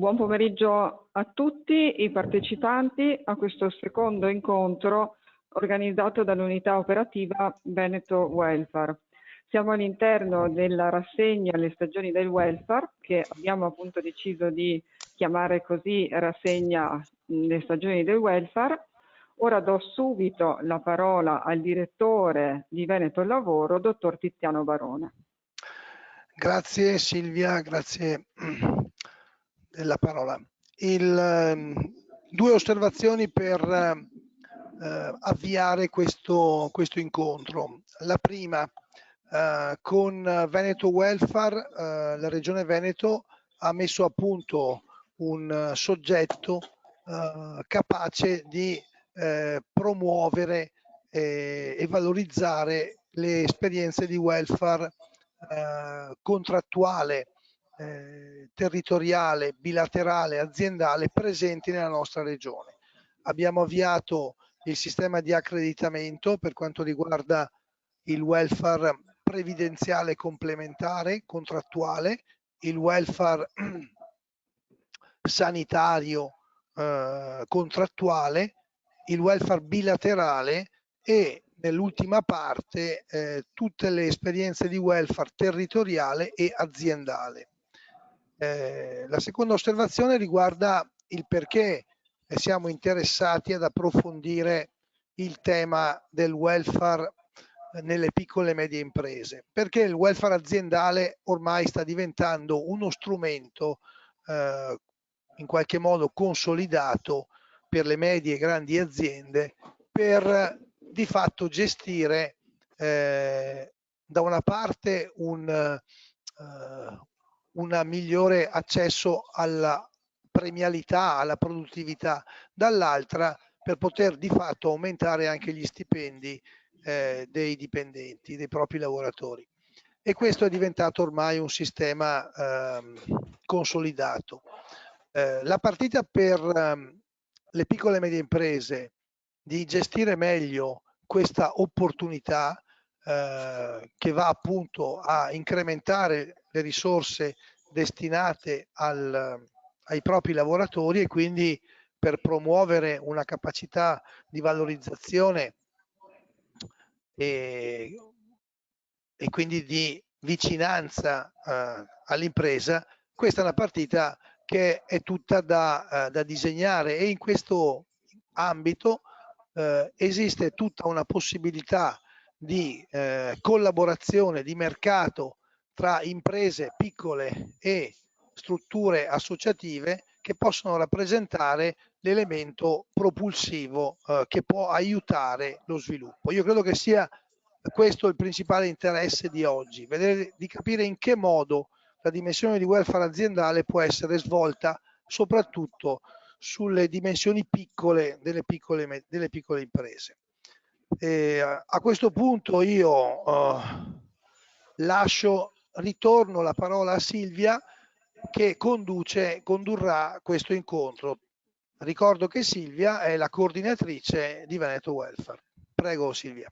Buon pomeriggio a tutti i partecipanti a questo secondo incontro organizzato dall'unità operativa Veneto Welfare. Siamo all'interno della rassegna Le stagioni del welfare, che abbiamo appunto deciso di chiamare così rassegna Le stagioni del welfare. Ora do subito la parola al direttore di Veneto Lavoro, dottor Tiziano Barone. Grazie Silvia, grazie della parola. Due osservazioni per avviare questo incontro. La prima, con Veneto Welfare, la Regione Veneto ha messo a punto un soggetto capace di promuovere e valorizzare le esperienze di welfare contrattuale, territoriale, bilaterale, aziendale presenti nella nostra regione. Abbiamo avviato il sistema di accreditamento per quanto riguarda il welfare previdenziale complementare contrattuale, il welfare sanitario contrattuale, il welfare bilaterale e nell'ultima parte tutte le esperienze di welfare territoriale e aziendale. La seconda osservazione riguarda il perché siamo interessati ad approfondire il tema del welfare nelle piccole e medie imprese, perché il welfare aziendale ormai sta diventando uno strumento in qualche modo consolidato per le medie e grandi aziende per di fatto gestire da una parte un migliore accesso alla premialità, alla produttività, dall'altra per poter di fatto aumentare anche gli stipendi dei dipendenti, dei propri lavoratori. E questo è diventato ormai un sistema consolidato. La partita per le piccole e medie imprese di gestire meglio questa opportunità che va appunto a incrementare le risorse destinate ai propri lavoratori e quindi per promuovere una capacità di valorizzazione e quindi di vicinanza all'impresa. Questa è una partita che è tutta da disegnare e in questo ambito esiste tutta una possibilità di collaborazione di mercato tra imprese piccole e strutture associative che possono rappresentare l'elemento propulsivo che può aiutare lo sviluppo. Io credo che sia questo il principale interesse di oggi, vedere di capire in che modo la dimensione di welfare aziendale può essere svolta soprattutto sulle dimensioni piccole delle piccole imprese. A questo punto io ritorno la parola a Silvia che condurrà questo incontro. Ricordo che Silvia è la coordinatrice di Veneto Welfare. Prego Silvia.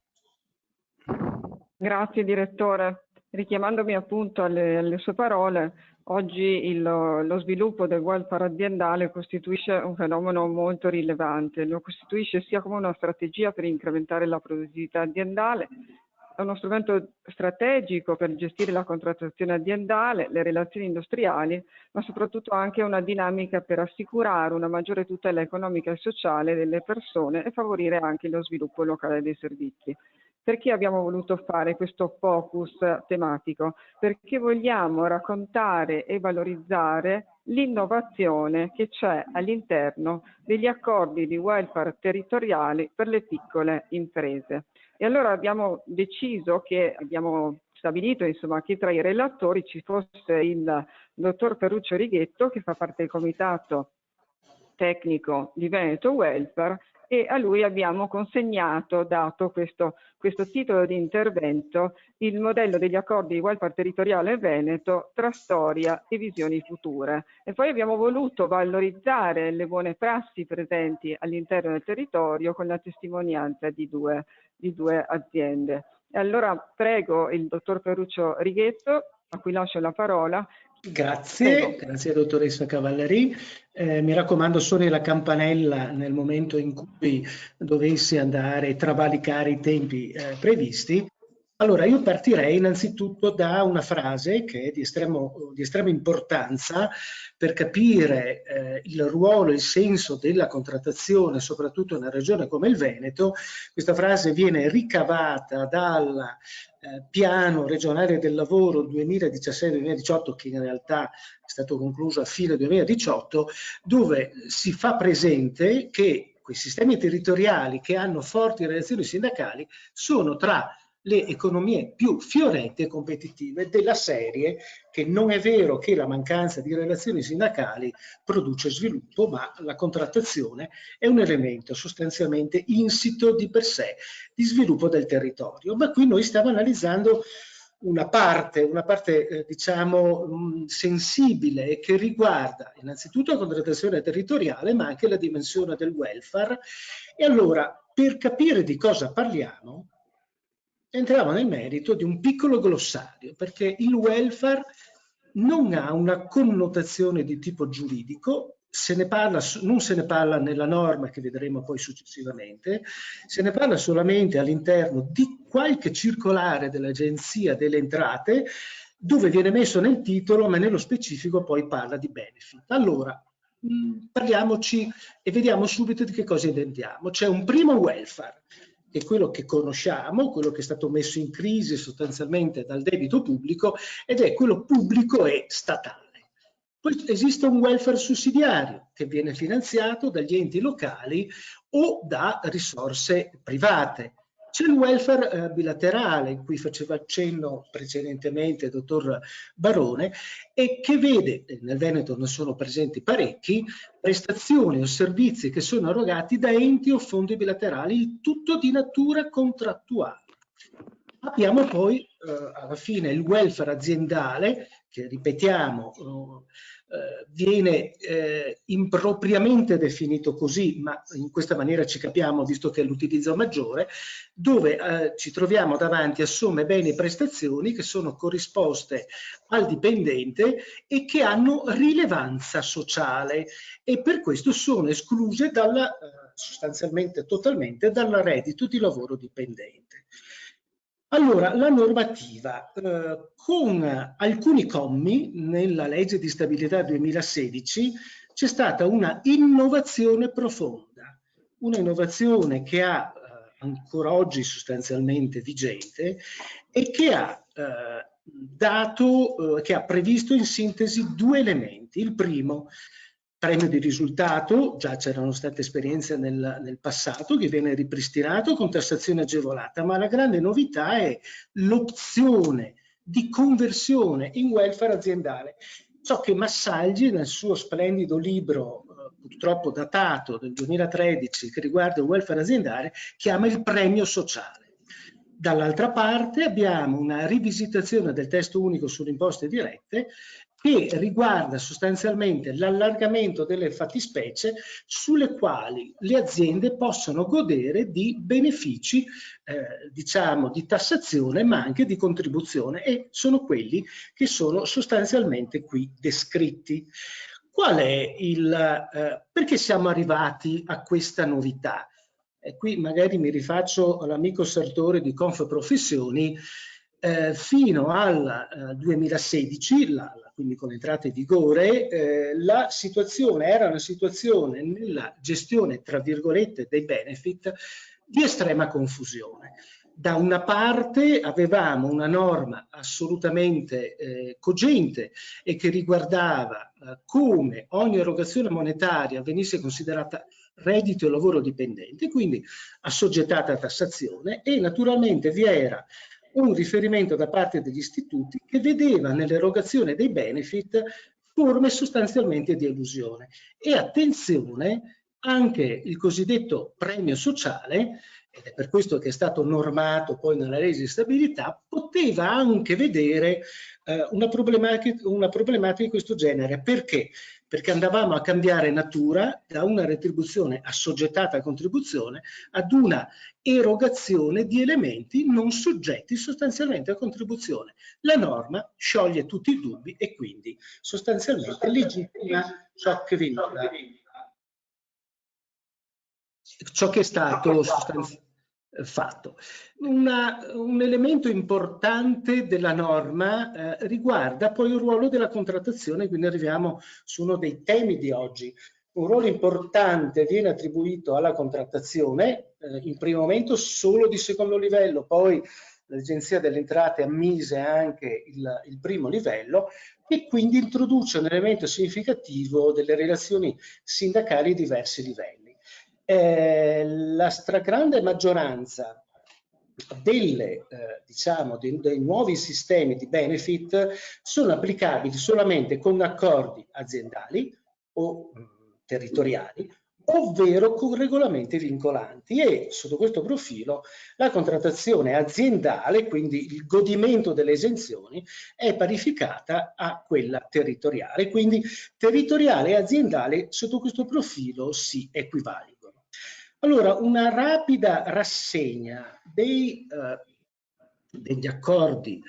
Grazie direttore. Richiamandomi appunto alle sue parole, oggi lo sviluppo del welfare aziendale costituisce un fenomeno molto rilevante. Lo costituisce sia come una strategia per incrementare la produttività aziendale, è uno strumento strategico per gestire la contrattazione aziendale, le relazioni industriali, ma soprattutto anche una dinamica per assicurare una maggiore tutela economica e sociale delle persone e favorire anche lo sviluppo locale dei servizi. Perché abbiamo voluto fare questo focus tematico? Perché vogliamo raccontare e valorizzare l'innovazione che c'è all'interno degli accordi di welfare territoriali per le piccole imprese. E allora abbiamo deciso abbiamo stabilito insomma che tra i relatori ci fosse il dottor Ferruccio Righetto, che fa parte del comitato tecnico di Veneto Welfare, e a lui abbiamo consegnato, dato questo titolo di intervento, il modello degli accordi di welfare territoriale Veneto tra storia e visioni future. E poi abbiamo voluto valorizzare le buone prassi presenti all'interno del territorio con la testimonianza di due aziende. E allora prego il dottor Ferruccio Righetto, a cui lascio la parola, Grazie, grazie dottoressa Cavallari. Mi raccomando, suoni la campanella nel momento in cui dovessi andare a travalicare i tempi previsti. Allora, io partirei innanzitutto da una frase che è di estrema importanza per capire il ruolo e il senso della contrattazione, soprattutto in una regione come il Veneto. Questa frase viene ricavata dal piano regionale del lavoro 2016-2018, che in realtà è stato concluso a fine 2018, dove si fa presente che quei sistemi territoriali che hanno forti relazioni sindacali sono tra le economie più fiorenti e competitive, della serie che non è vero che la mancanza di relazioni sindacali produce sviluppo, ma la contrattazione è un elemento sostanzialmente insito di per sé di sviluppo del territorio. Ma qui noi stiamo analizzando una parte diciamo sensibile e che riguarda innanzitutto la contrattazione territoriale, ma anche la dimensione del welfare. E allora, per capire di cosa parliamo, entriamo nel merito di un piccolo glossario, perché il welfare non ha una connotazione di tipo giuridico, non se ne parla nella norma che vedremo poi successivamente, se ne parla solamente all'interno di qualche circolare dell'Agenzia delle Entrate, dove viene messo nel titolo, ma nello specifico poi parla di benefit. Allora, parliamoci e vediamo subito di che cosa intendiamo. C'è un primo welfare, che è quello che conosciamo, quello che è stato messo in crisi sostanzialmente dal debito pubblico, ed è quello pubblico e statale. Poi esiste un welfare sussidiario che viene finanziato dagli enti locali o da risorse private. C'è il welfare bilaterale, in cui faceva accenno precedentemente il dottor Barone, e che vede, nel Veneto ne sono presenti parecchi, prestazioni o servizi che sono erogati da enti o fondi bilaterali, il tutto di natura contrattuale. Abbiamo poi alla fine il welfare aziendale, che ripetiamo viene impropriamente definito così, ma in questa maniera ci capiamo visto che è l'utilizzo maggiore, dove ci troviamo davanti a somme, beni e prestazioni che sono corrisposte al dipendente e che hanno rilevanza sociale e per questo sono escluse sostanzialmente totalmente dal reddito di lavoro dipendente. Allora, la normativa, con alcuni commi nella legge di stabilità 2016 c'è stata una innovazione profonda, una innovazione che ha ancora oggi sostanzialmente vigente e che ha che ha previsto in sintesi due elementi. Il primo, premio di risultato, già c'erano state esperienze nel passato, che viene ripristinato con tassazione agevolata, ma la grande novità è l'opzione di conversione in welfare aziendale. Ciò che Massalgi nel suo splendido libro, purtroppo datato del 2013, che riguarda il welfare aziendale, chiama il premio sociale. Dall'altra parte abbiamo una rivisitazione del testo unico sulle imposte dirette che riguarda sostanzialmente l'allargamento delle fattispecie sulle quali le aziende possono godere di benefici, diciamo, di tassazione, ma anche di contribuzione, e sono quelli che sono sostanzialmente qui descritti. Qual è perché siamo arrivati a questa novità? E qui magari mi rifaccio all'amico Sartore di Confprofessioni. Fino al 2016, quindi con l'entrata in vigore, la situazione era una situazione nella gestione, tra virgolette, dei benefit di estrema confusione. Da una parte avevamo una norma assolutamente cogente e che riguardava come ogni erogazione monetaria venisse considerata reddito e lavoro dipendente, quindi assoggettata a tassazione, e naturalmente vi era un riferimento da parte degli istituti che vedeva nell'erogazione dei benefit forme sostanzialmente di elusione. E attenzione, anche il cosiddetto premio sociale, ed è per questo che è stato normato poi nella legge di stabilità, poteva anche vedere una problematica di questo genere. Perché? perché andavamo a cambiare natura da una retribuzione assoggettata a contribuzione ad una erogazione di elementi non soggetti sostanzialmente a contribuzione. La norma scioglie tutti i dubbi e quindi sostanzialmente legittima ciò che veniva, ciò che è stato fatto. Un elemento importante della norma riguarda poi il ruolo della contrattazione, quindi arriviamo su uno dei temi di oggi. Un ruolo importante viene attribuito alla contrattazione, in primo momento solo di secondo livello, poi l'Agenzia delle Entrate ammise anche il primo livello, e quindi introduce un elemento significativo delle relazioni sindacali a diversi livelli. La stragrande maggioranza diciamo, dei nuovi sistemi di benefit sono applicabili solamente con accordi aziendali o territoriali, ovvero con regolamenti vincolanti, e sotto questo profilo la contrattazione aziendale, quindi il godimento delle esenzioni, è parificata a quella territoriale, quindi territoriale e aziendale sotto questo profilo si equivalgono. Allora, una rapida rassegna degli accordi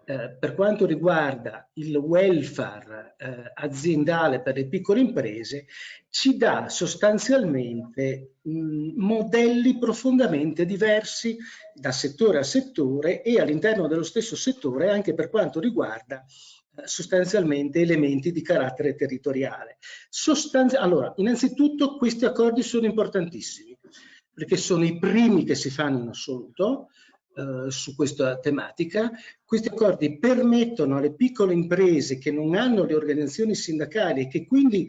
per quanto riguarda il welfare aziendale per le piccole imprese ci dà sostanzialmente modelli profondamente diversi da settore a settore e all'interno dello stesso settore anche per quanto riguarda sostanzialmente elementi di carattere territoriale. Allora, innanzitutto questi accordi sono importantissimi perché sono i primi che si fanno in assoluto su questa tematica. Questi accordi permettono alle piccole imprese che non hanno le organizzazioni sindacali e che quindi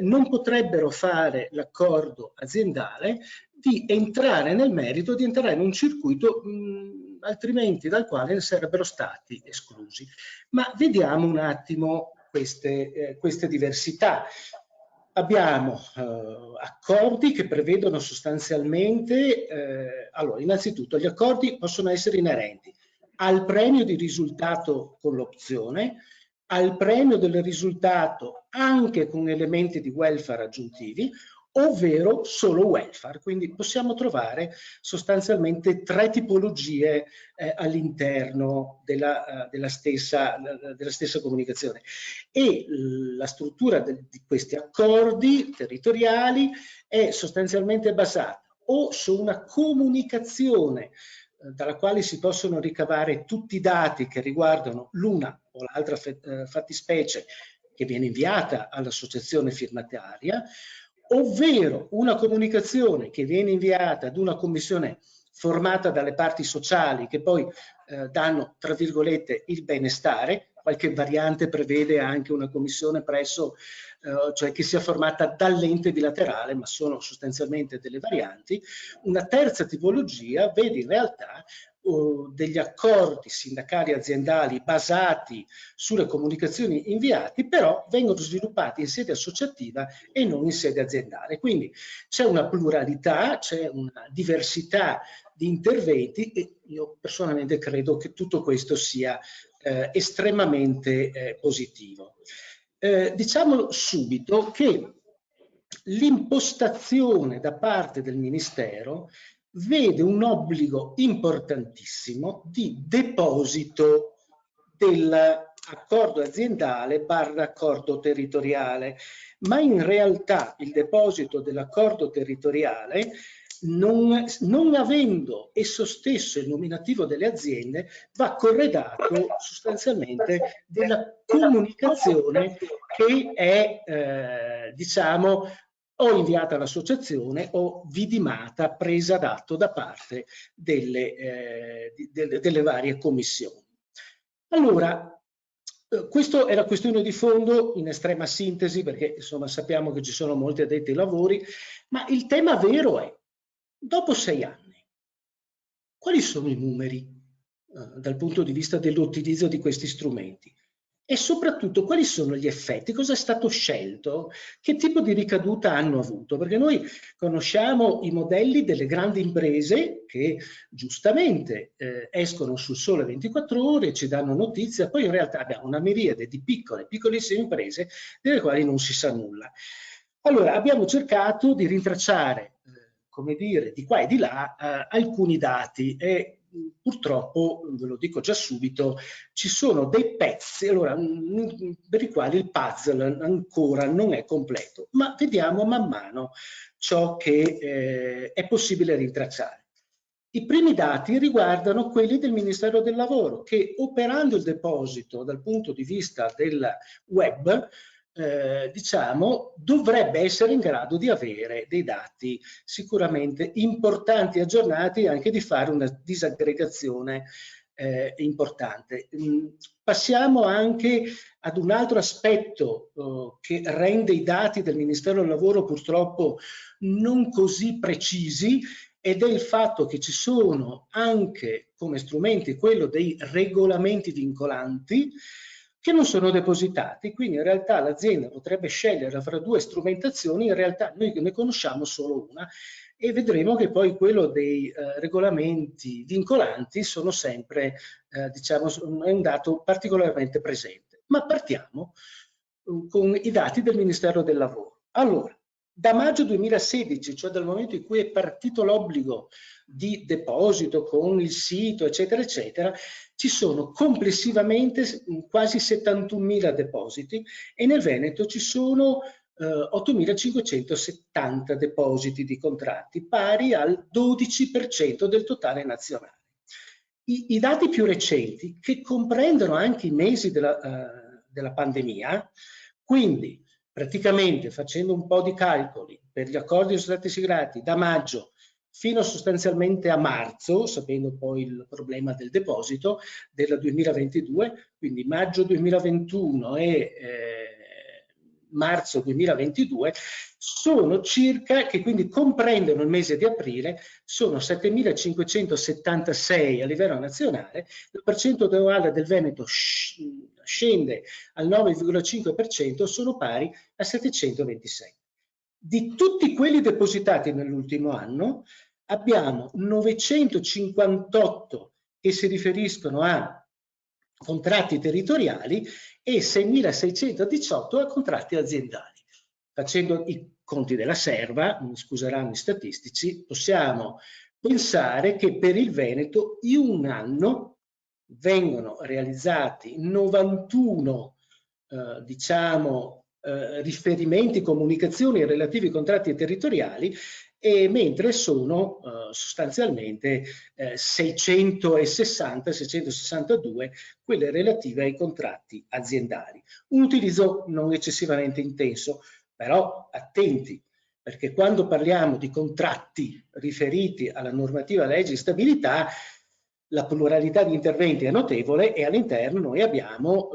non potrebbero fare l'accordo aziendale di entrare nel merito, di entrare in un circuito altrimenti dal quale ne sarebbero stati esclusi. Ma vediamo un attimo queste diversità. Abbiamo accordi che prevedono sostanzialmente, allora innanzitutto gli accordi possono essere inerenti al premio di risultato con l'opzione, al premio del risultato anche con elementi di welfare aggiuntivi, ovvero solo welfare. Quindi possiamo trovare sostanzialmente tre tipologie all'interno della stessa comunicazione. E la struttura di questi accordi territoriali è sostanzialmente basata o su una comunicazione dalla quale si possono ricavare tutti i dati che riguardano l'una o l'altra fattispecie che viene inviata all'associazione firmataria, ovvero una comunicazione che viene inviata ad una commissione formata dalle parti sociali che poi danno, tra virgolette, il benestare. Qualche variante prevede anche una commissione presso, cioè che sia formata dall'ente bilaterale, ma sono sostanzialmente delle varianti. Una terza tipologia vede in realtà degli accordi sindacali aziendali basati sulle comunicazioni inviate, però vengono sviluppati in sede associativa e non in sede aziendale. Quindi c'è una pluralità, c'è una diversità di interventi e io personalmente credo che tutto questo sia estremamente positivo. Diciamo subito che l'impostazione da parte del Ministero vede un obbligo importantissimo di deposito dell'accordo aziendale / accordo territoriale, ma in realtà il deposito dell'accordo territoriale non avendo esso stesso il nominativo delle aziende, va corredato sostanzialmente della comunicazione che è, diciamo, o inviata all'associazione o vidimata, presa d'atto da parte delle varie commissioni. Allora, questa è la questione di fondo in estrema sintesi, perché insomma sappiamo che ci sono molti addetti ai lavori, ma il tema vero è: dopo 6 anni, quali sono i numeri dal punto di vista dell'utilizzo di questi strumenti? e soprattutto quali sono gli effetti, cosa è stato scelto, che tipo di ricaduta hanno avuto, perché noi conosciamo i modelli delle grandi imprese che giustamente escono sul Sole 24 Ore, ci danno notizia, poi in realtà abbiamo una miriade di piccolissime imprese delle quali non si sa nulla. Allora abbiamo cercato di rintracciare, come dire, di qua e di là alcuni dati e purtroppo, ve lo dico già subito, ci sono dei pezzi allora, per i quali il puzzle ancora non è completo, ma vediamo man mano ciò che è possibile rintracciare. I primi dati riguardano quelli del Ministero del Lavoro, che operando il deposito dal punto di vista del web, diciamo, dovrebbe essere in grado di avere dei dati sicuramente importanti, aggiornati, e anche di fare una disaggregazione importante. Passiamo anche ad un altro aspetto che rende i dati del Ministero del Lavoro purtroppo non così precisi, ed è il fatto che ci sono anche come strumenti quello dei regolamenti vincolanti che non sono depositati, quindi in realtà l'azienda potrebbe scegliere fra due strumentazioni, in realtà noi ne conosciamo solo una e vedremo che poi quello dei regolamenti vincolanti sono sempre, diciamo, è un dato particolarmente presente. Ma partiamo con i dati del Ministero del Lavoro. Allora, da maggio 2016, cioè dal momento in cui è partito l'obbligo di deposito con il sito, eccetera, eccetera, ci sono complessivamente quasi 71.000 depositi e nel Veneto ci sono 8.570 depositi di contratti, pari al 12% del totale nazionale. I dati più recenti, che comprendono anche i mesi della pandemia, quindi praticamente facendo un po' di calcoli per gli accordi che sono stati siglati da maggio fino sostanzialmente a marzo, sapendo poi il problema del deposito del 2022, quindi maggio 2021 e marzo 2022, sono circa, che quindi comprendono il mese di aprile, sono 7.576 a livello nazionale, la percentuale del Veneto scende al 9,5%, sono pari a 726. Di tutti quelli depositati nell'ultimo anno, abbiamo 958 che si riferiscono a contratti territoriali e 6.618 a contratti aziendali. Facendo i conti della serva, mi scuseranno i statistici, possiamo pensare che per il Veneto in un anno vengono realizzati 91 riferimenti, comunicazioni relativi ai contratti territoriali, e mentre sono sostanzialmente 662 quelle relative ai contratti aziendali. Un utilizzo non eccessivamente intenso, però attenti, perché quando parliamo di contratti riferiti alla normativa legge di stabilità, la pluralità di interventi è notevole e all'interno noi abbiamo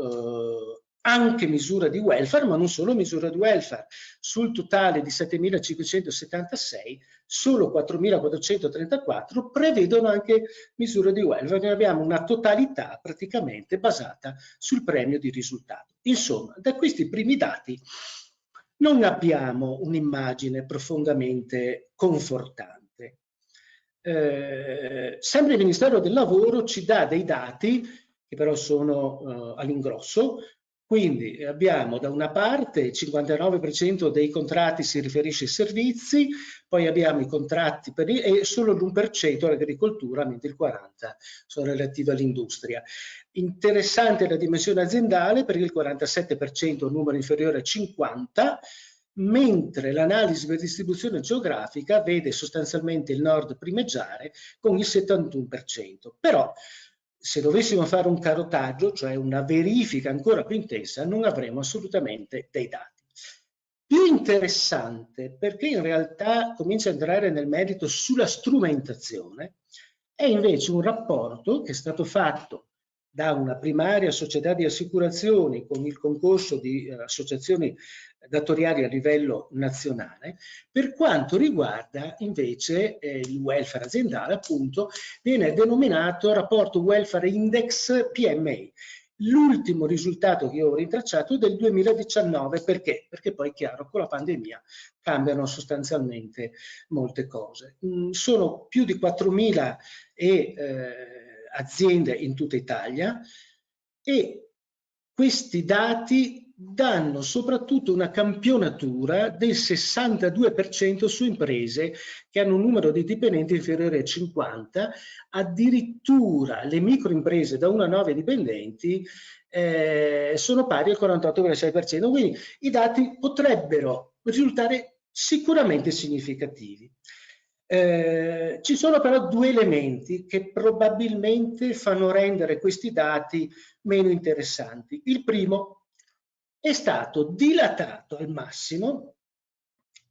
anche misura di welfare, ma non solo misura di welfare. Sul totale di 7.576, solo 4.434 prevedono anche misure di welfare. Noi abbiamo una totalità praticamente basata sul premio di risultato. Insomma, da questi primi dati non abbiamo un'immagine profondamente confortante. Sempre il Ministero del Lavoro ci dà dei dati che però sono all'ingrosso. Quindi abbiamo da una parte il 59% dei contratti si riferisce ai servizi, poi abbiamo i contratti e solo l'1% all'agricoltura, mentre il 40% sono relativi all'industria. Interessante la dimensione aziendale, perché il 47% è un numero inferiore a 50, mentre l'analisi per distribuzione geografica vede sostanzialmente il nord primeggiare con il 71%. Però se dovessimo fare un carotaggio, cioè una verifica ancora più intensa, non avremo assolutamente dei dati. Più interessante, perché in realtà comincia a entrare nel merito sulla strumentazione, è invece un rapporto che è stato fatto da una primaria società di assicurazioni con il concorso di associazioni datoriali a livello nazionale, per quanto riguarda invece il welfare aziendale, appunto, viene denominato rapporto welfare index PMI. L'ultimo risultato che io ho rintracciato è del 2019, perché? Perché poi è chiaro, con la pandemia cambiano sostanzialmente molte cose. Sono più di 4.000 aziende in tutta Italia e questi dati danno soprattutto una campionatura del 62% su imprese che hanno un numero di dipendenti inferiore a 50, addirittura le microimprese da 1 a 9 dipendenti sono pari al 48,6%, quindi i dati potrebbero risultare sicuramente significativi. Ci sono però 2 elementi che probabilmente fanno rendere questi dati meno interessanti. Il primo: è stato dilatato al massimo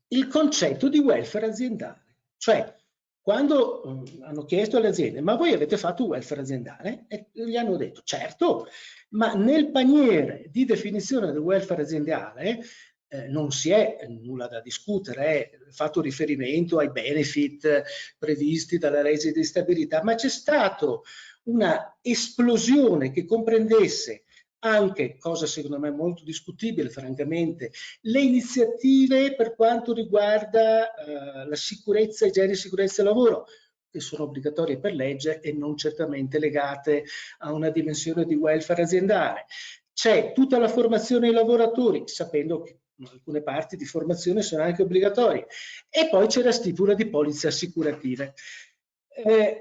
il concetto di welfare aziendale, cioè quando hanno chiesto alle aziende: ma voi avete fatto welfare aziendale? E gli hanno detto: certo, ma nel paniere di definizione del welfare aziendale non si è nulla da discutere, è fatto riferimento ai benefit previsti dalla legge di stabilità, ma c'è stato una esplosione che comprendesse anche, cosa secondo me molto discutibile francamente, le iniziative per quanto riguarda la sicurezza, igiene e sicurezza del lavoro, che sono obbligatorie per legge e non certamente legate a una dimensione di welfare aziendale. C'è tutta la formazione ai lavoratori, sapendo che alcune parti di formazione sono anche obbligatorie, e poi c'è la stipula di polizze assicurative.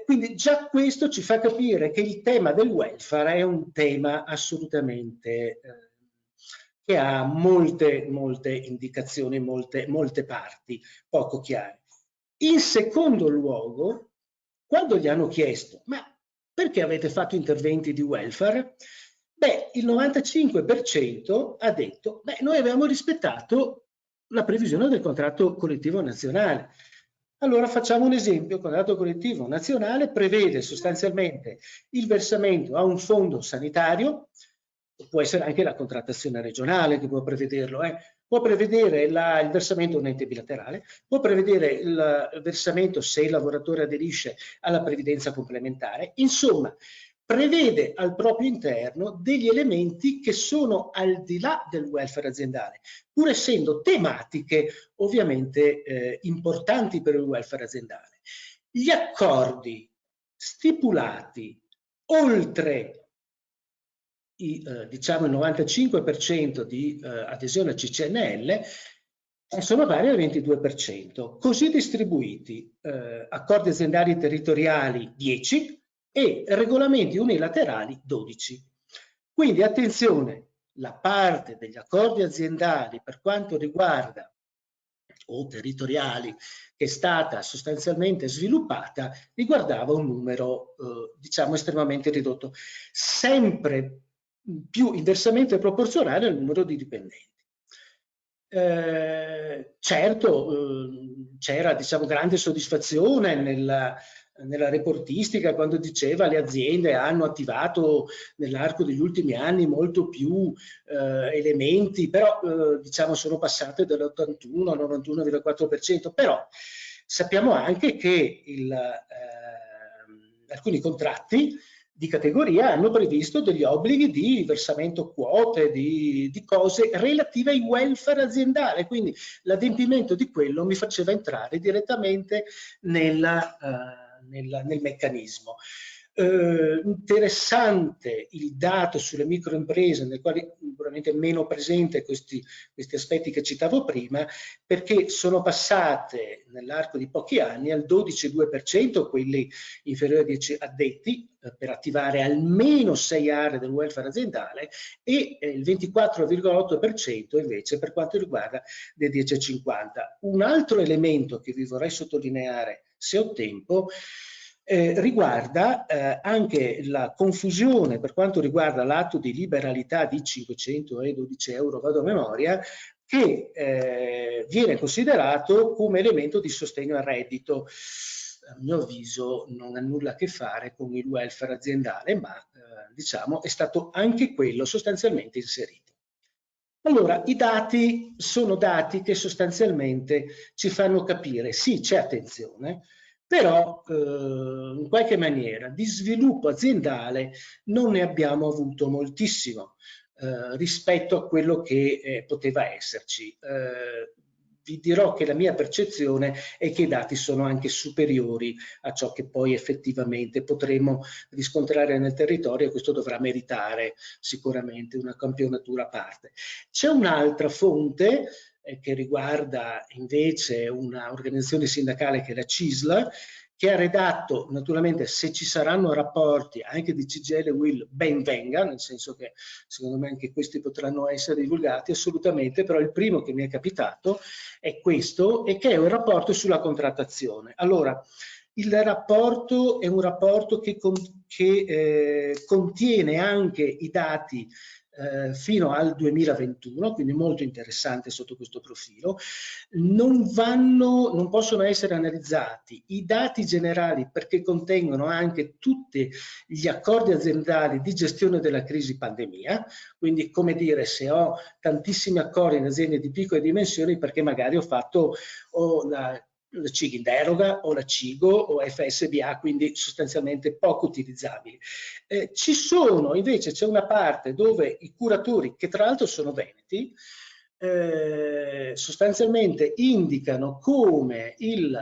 Quindi già questo ci fa capire che il tema del welfare è un tema assolutamente che ha molte indicazioni, molte parti poco chiare. In secondo luogo, quando gli hanno chiesto: ma perché avete fatto interventi di welfare? Beh, il 95% ha detto: beh, noi abbiamo rispettato la previsione del contratto collettivo nazionale. Allora facciamo un esempio: il contratto collettivo nazionale prevede sostanzialmente il versamento a un fondo sanitario, può essere anche la contrattazione regionale che può prevederlo, può prevedere il versamento a un ente bilaterale, può prevedere il versamento, se il lavoratore aderisce, alla previdenza complementare. Insomma, prevede al proprio interno degli elementi che sono al di là del welfare aziendale, pur essendo tematiche ovviamente importanti per il welfare aziendale. Gli accordi stipulati oltre diciamo il 95% di adesione al CCNL sono pari al 22%, così distribuiti accordi aziendali territoriali 10 e regolamenti unilaterali 12. Quindi attenzione, la parte degli accordi aziendali per quanto riguarda o territoriali che è stata sostanzialmente sviluppata riguardava un numero diciamo estremamente ridotto, sempre più inversamente proporzionale al numero di dipendenti. Certo, c'era diciamo grande soddisfazione nella reportistica quando diceva le aziende hanno attivato nell'arco degli ultimi anni molto più elementi, però diciamo sono passate dall'81 al 91,4%, però sappiamo anche che alcuni contratti di categoria hanno previsto degli obblighi di versamento quote, di cose relative ai welfare aziendale, quindi l'adempimento di quello mi faceva entrare direttamente nel meccanismo. Interessante il dato sulle microimprese, nel quale sicuramente meno presente questi aspetti che citavo prima, perché sono passate nell'arco di pochi anni al 12,2% quelli inferiori a 10 addetti per attivare almeno 6 aree del welfare aziendale e il 24,8% invece per quanto riguarda dei 10 a 50. Un altro elemento che vi vorrei sottolineare, se ho tempo, riguarda anche la confusione per quanto riguarda l'atto di liberalità di 512 euro, vado a memoria, che viene considerato come elemento di sostegno al reddito. A mio avviso non ha nulla a che fare con il welfare aziendale, ma diciamo è stato anche quello sostanzialmente inserito. Allora, i dati sono dati che sostanzialmente ci fanno capire, sì, c'è attenzione, però in qualche maniera di sviluppo aziendale non ne abbiamo avuto moltissimo rispetto a quello che poteva esserci. Vi dirò che la mia percezione è che i dati sono anche superiori a ciò che poi effettivamente potremo riscontrare nel territorio, e questo dovrà meritare sicuramente una campionatura a parte. C'è un'altra fonte che riguarda invece un'organizzazione sindacale che è la CISL, che ha redatto, naturalmente se ci saranno rapporti anche di CGIL e UIL ben venga, nel senso che secondo me anche questi potranno essere divulgati assolutamente, però il primo che mi è capitato è questo, e che è un rapporto sulla contrattazione. Allora, il rapporto è un rapporto che contiene anche i dati fino al 2021, quindi molto interessante sotto questo profilo. Non possono essere analizzati i dati generali perché contengono anche tutti gli accordi aziendali di gestione della crisi pandemia, quindi come dire, se ho tantissimi accordi in aziende di piccole dimensioni perché magari ho fatto la CIG in deroga o la CIGO o FSBA, quindi sostanzialmente poco utilizzabili. Ci sono invece, c'è una parte dove i curatori, che tra l'altro sono veneti, sostanzialmente indicano come il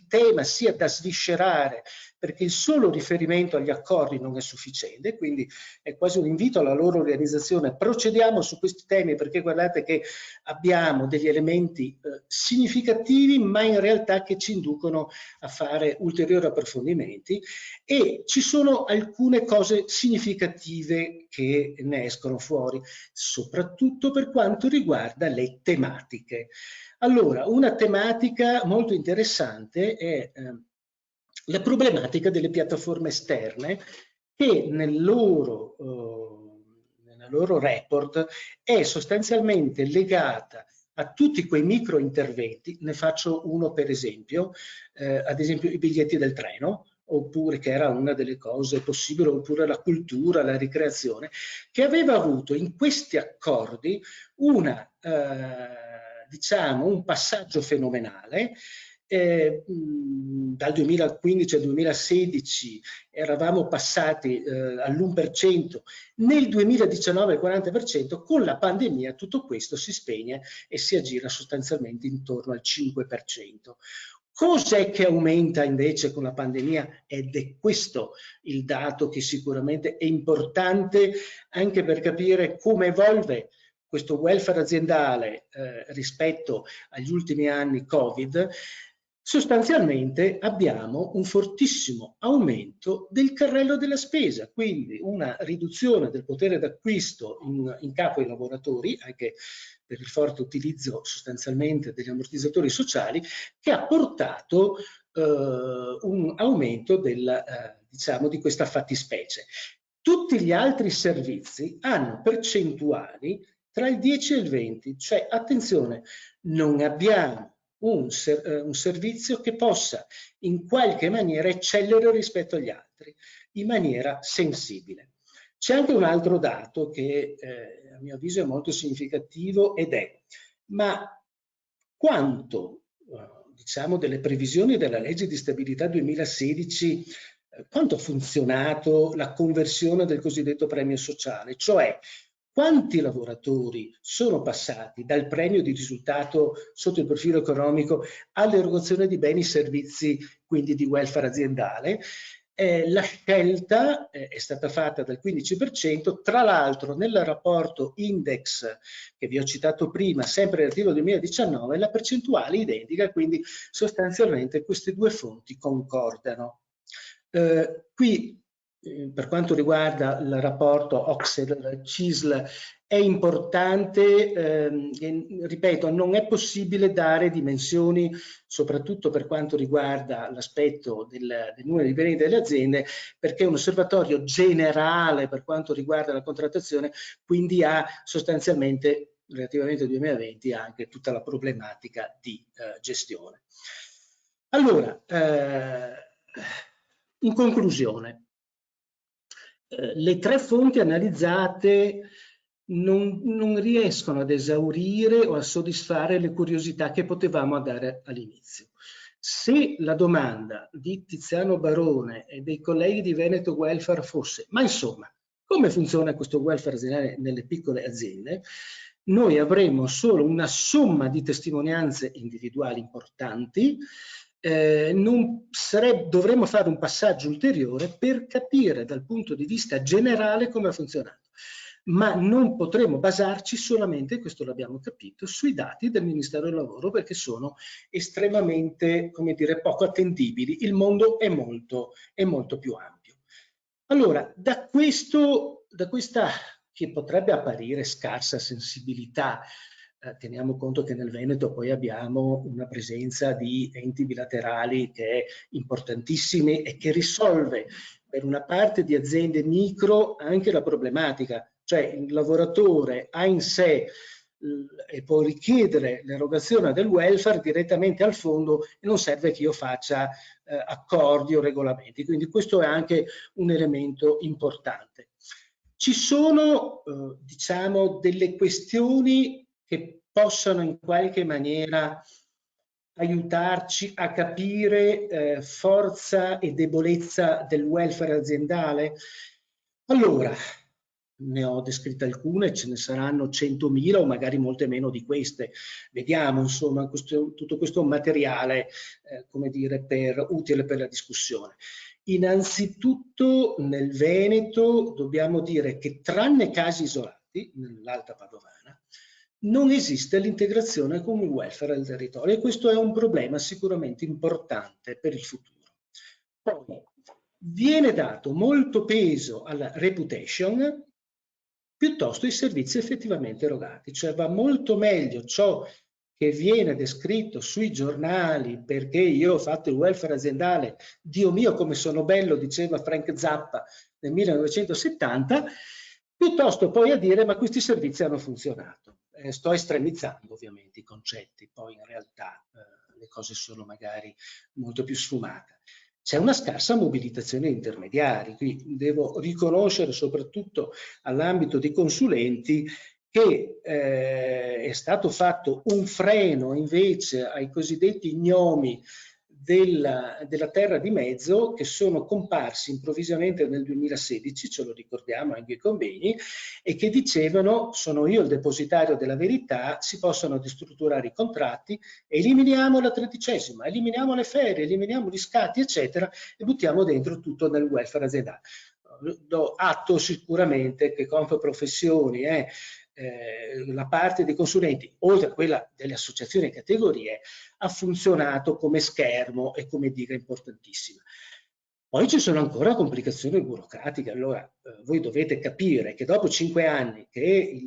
tema sia da sviscerare, perché il solo riferimento agli accordi non è sufficiente, quindi è quasi un invito alla loro organizzazione: procediamo su questi temi perché guardate che abbiamo degli elementi significativi, ma in realtà che ci inducono a fare ulteriori approfondimenti, e ci sono alcune cose significative che ne escono fuori, soprattutto per quanto riguarda le tematiche. Allora, una tematica molto interessante è la problematica delle piattaforme esterne, che nel loro report è sostanzialmente legata a tutti quei micro interventi. Ne faccio uno per esempio, ad esempio i biglietti del treno, oppure, che era una delle cose possibili, oppure la cultura, la ricreazione, che aveva avuto in questi accordi diciamo, un passaggio fenomenale. Dal 2015 al 2016 eravamo passati all'1%, nel 2019 al 40%, con la pandemia tutto questo si spegne e si aggira sostanzialmente intorno al 5%. Cos'è che aumenta invece con la pandemia? Ed è questo il dato che sicuramente è importante anche per capire come evolve questo welfare aziendale rispetto agli ultimi anni Covid. Sostanzialmente abbiamo un fortissimo aumento del carrello della spesa, quindi una riduzione del potere d'acquisto in capo ai lavoratori, anche per il forte utilizzo sostanzialmente degli ammortizzatori sociali, che ha portato un aumento diciamo, di questa fattispecie. Tutti gli altri servizi hanno percentuali tra il 10 e il 20, cioè attenzione, non abbiamo un servizio che possa in qualche maniera eccellere rispetto agli altri, in maniera sensibile. C'è anche un altro dato che a mio avviso è molto significativo, ed è: ma quanto, diciamo, delle previsioni della legge di stabilità 2016, quanto ha funzionato la conversione del cosiddetto premio sociale, cioè quanti lavoratori sono passati dal premio di risultato sotto il profilo economico all'erogazione di beni e servizi, quindi di welfare aziendale. La scelta è stata fatta dal 15%, tra l'altro nel rapporto Index che vi ho citato prima, sempre relativo al 2019, la percentuale è identica, quindi sostanzialmente queste due fonti concordano. Qui per quanto riguarda il rapporto OCSE-CISL è importante, ripeto, non è possibile dare dimensioni, soprattutto per quanto riguarda l'aspetto del numero di vendite delle aziende, perché è un osservatorio generale per quanto riguarda la contrattazione, quindi ha sostanzialmente, relativamente al 2020, anche tutta la problematica di gestione. Allora, in conclusione, le tre fonti analizzate non riescono ad esaurire o a soddisfare le curiosità che potevamo dare all'inizio. Se la domanda di Tiziano Barone e dei colleghi di Veneto Welfare fosse, ma insomma, come funziona questo welfare aziendale nelle piccole aziende, noi avremmo solo una somma di testimonianze individuali importanti, dovremmo fare un passaggio ulteriore per capire dal punto di vista generale come ha funzionato. Ma non potremo basarci solamente, questo l'abbiamo capito, sui dati del Ministero del Lavoro, perché sono estremamente, come dire, poco attendibili. Il mondo è molto più ampio. Allora, da questa che potrebbe apparire scarsa sensibilità, teniamo conto che nel Veneto poi abbiamo una presenza di enti bilaterali che è importantissimi e che risolve per una parte di aziende micro anche la problematica. Cioè il lavoratore ha in sé e può richiedere l'erogazione del welfare direttamente al fondo e non serve che io faccia accordi o regolamenti. Quindi questo è anche un elemento importante. Ci sono diciamo delle questioni che possano in qualche maniera aiutarci a capire forza e debolezza del welfare aziendale. Allora, ne ho descritte alcune, ce ne saranno 100.000 o magari molte meno di queste. Vediamo, insomma, tutto questo materiale, come dire, utile per la discussione. Innanzitutto nel Veneto dobbiamo dire che tranne casi isolati, nell'Alta Padovana, non esiste l'integrazione con il welfare del territorio e questo è un problema sicuramente importante per il futuro. Poi viene dato molto peso alla reputation piuttosto ai servizi effettivamente erogati, cioè va molto meglio ciò che viene descritto sui giornali perché io ho fatto il welfare aziendale, Dio mio come sono bello, diceva Frank Zappa nel 1970, piuttosto poi a dire ma questi servizi hanno funzionato. Sto estremizzando ovviamente i concetti, poi in realtà le cose sono magari molto più sfumate. C'è una scarsa mobilitazione intermediari, qui devo riconoscere soprattutto all'ambito dei consulenti che è stato fatto un freno invece ai cosiddetti gnomi della terra di mezzo che sono comparsi improvvisamente nel 2016, ce lo ricordiamo anche i convegni, e che dicevano sono io il depositario della verità, si possono ristrutturare i contratti, eliminiamo la 13ª, eliminiamo le ferie, eliminiamo gli scatti eccetera e buttiamo dentro tutto nel welfare aziendale. Do atto sicuramente che Confprofessioni la parte dei consulenti, oltre a quella delle associazioni e categorie, ha funzionato come schermo e come diga importantissima. Poi ci sono ancora complicazioni burocratiche. Allora voi dovete capire che dopo 5 anni che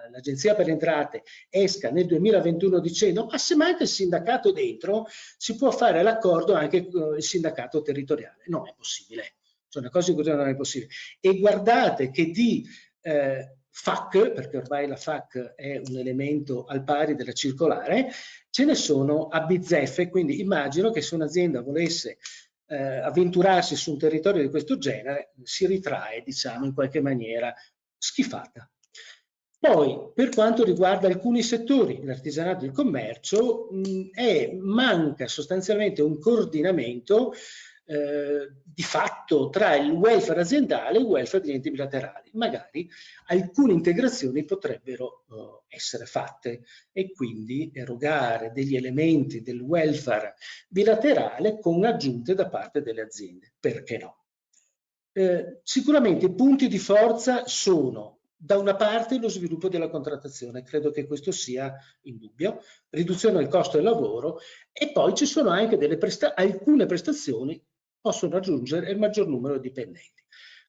l'Agenzia per le Entrate esca nel 2021 dicendo ma se manca il sindacato dentro si può fare l'accordo anche con il sindacato territoriale. Non è possibile. Sono cose così non è possibile. E guardate che di FAC, perché ormai la FAC è un elemento al pari della circolare, ce ne sono a bizzeffe, quindi immagino che se un'azienda volesse avventurarsi su un territorio di questo genere si ritrae, diciamo, in qualche maniera schifata. Poi, per quanto riguarda alcuni settori, l'artigianato e il commercio, manca sostanzialmente un coordinamento di fatto tra il welfare aziendale e il welfare degli enti bilaterali. Magari alcune integrazioni potrebbero essere fatte e quindi erogare degli elementi del welfare bilaterale con aggiunte da parte delle aziende. Perché no? Sicuramente i punti di forza sono da una parte lo sviluppo della contrattazione, credo che questo sia indubbio, riduzione del costo del lavoro e poi ci sono anche alcune prestazioni possono raggiungere il maggior numero di dipendenti.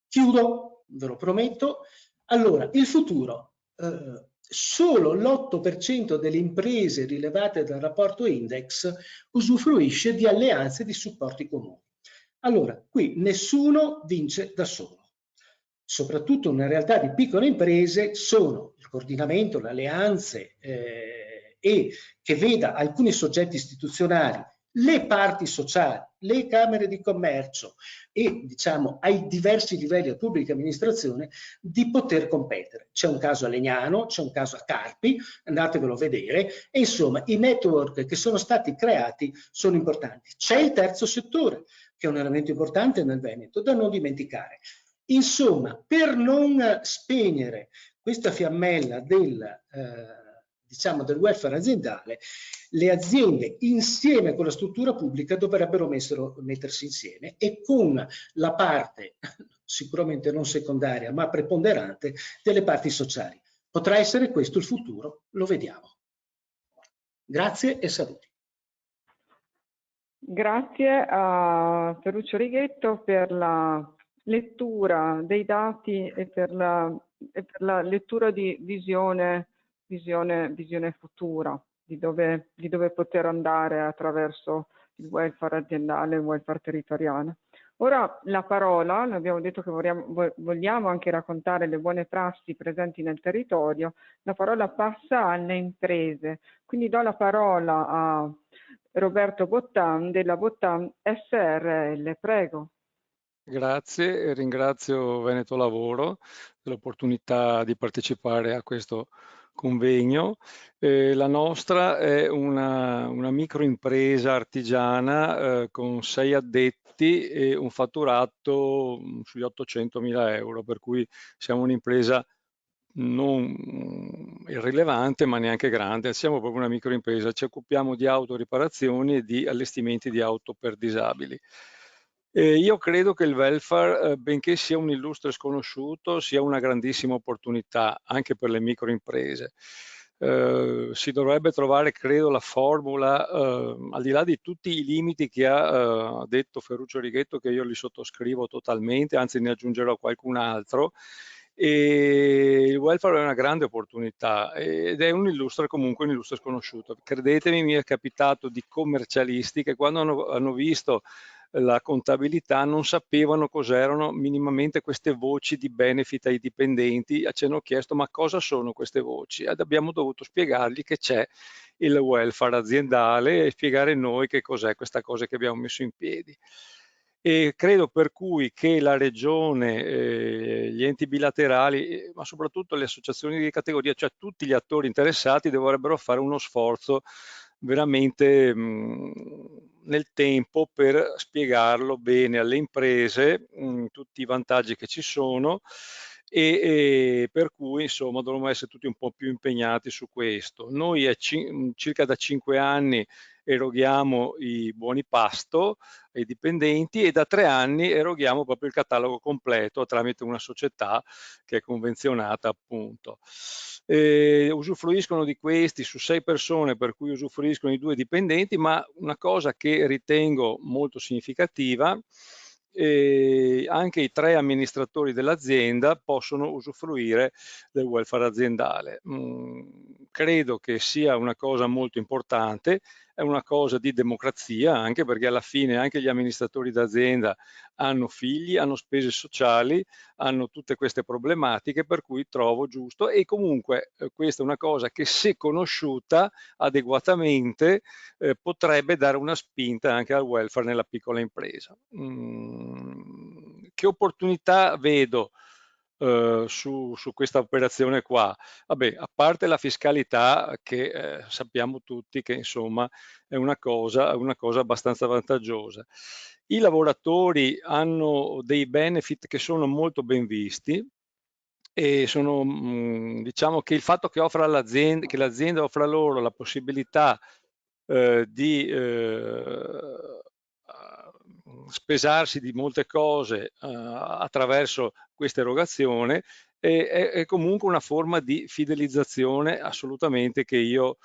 Chiudo, ve lo prometto. Allora, il futuro. Solo l'8% delle imprese rilevate dal rapporto Index usufruisce di alleanze di supporti comuni. Allora, qui nessuno vince da solo. Soprattutto in una realtà di piccole imprese sono il coordinamento, le alleanze e che veda alcuni soggetti istituzionali le parti sociali, le camere di commercio e diciamo ai diversi livelli della pubblica amministrazione di poter competere. C'è un caso a Legnano, c'è un caso a Carpi, andatevelo a vedere, e insomma i network che sono stati creati sono importanti. C'è il terzo settore, che è un elemento importante nel Veneto, da non dimenticare. Insomma, per non spegnere questa fiammella diciamo del welfare aziendale, le aziende insieme con la struttura pubblica dovrebbero mettersi insieme e con la parte sicuramente non secondaria ma preponderante delle parti sociali. Potrà essere questo il futuro? Lo vediamo. Grazie e saluti. Grazie a Ferruccio Righetto per la lettura dei dati e per la lettura di visione futura, di dove poter andare attraverso il welfare aziendale e il welfare territoriale. Ora la parola, abbiamo detto che vogliamo anche raccontare le buone prassi presenti nel territorio, la parola passa alle imprese. Quindi do la parola a Roberto Bottan della Bottan SRL, prego. Grazie e ringrazio Veneto Lavoro dell'opportunità di partecipare a questo convegno. La nostra è una microimpresa artigiana con 6 addetti e un fatturato sugli 800.000 euro, per cui siamo un'impresa non irrilevante ma neanche grande, siamo proprio una microimpresa, ci occupiamo di autoriparazioni e di allestimenti di auto per disabili. Io credo che il welfare, benché sia un illustre sconosciuto, sia una grandissima opportunità anche per le microimprese. Si dovrebbe trovare, credo, la formula, al di là di tutti i limiti che ha detto Ferruccio Righetto, che io li sottoscrivo totalmente, anzi ne aggiungerò qualcun altro. E il welfare è una grande opportunità ed è comunque un illustre sconosciuto. Credetemi, mi è capitato di commercialisti che quando hanno visto la contabilità non sapevano cos'erano minimamente queste voci di benefit ai dipendenti, ci hanno chiesto ma cosa sono queste voci ed abbiamo dovuto spiegargli che c'è il welfare aziendale e spiegare noi che cos'è questa cosa che abbiamo messo in piedi. E credo per cui che la regione, gli enti bilaterali, ma soprattutto le associazioni di categoria, cioè tutti gli attori interessati dovrebbero fare uno sforzo veramente nel tempo per spiegarlo bene alle imprese, tutti i vantaggi che ci sono e per cui insomma dovremmo essere tutti un po' più impegnati su questo. Noi è circa da 5 anni eroghiamo i buoni pasto ai dipendenti e da 3 anni eroghiamo proprio il catalogo completo tramite una società che è convenzionata appunto. Usufruiscono di questi su 6 persone, per cui usufruiscono i 2 dipendenti, ma una cosa che ritengo molto significativa, anche i 3 amministratori dell'azienda possono usufruire del welfare aziendale. Credo che sia una cosa molto importante, è una cosa di democrazia, anche perché alla fine anche gli amministratori d'azienda hanno figli, hanno spese sociali, hanno tutte queste problematiche, per cui trovo giusto e comunque questa è una cosa che se conosciuta adeguatamente potrebbe dare una spinta anche al welfare nella piccola impresa. Che opportunità vedo su questa operazione qua? Vabbè, a parte la fiscalità che sappiamo tutti che insomma è una cosa abbastanza vantaggiosa. I lavoratori hanno dei benefit che sono molto ben visti e diciamo che il fatto che l'azienda offra loro la possibilità di spesarsi di molte cose attraverso questa erogazione è comunque una forma di fidelizzazione assolutamente che io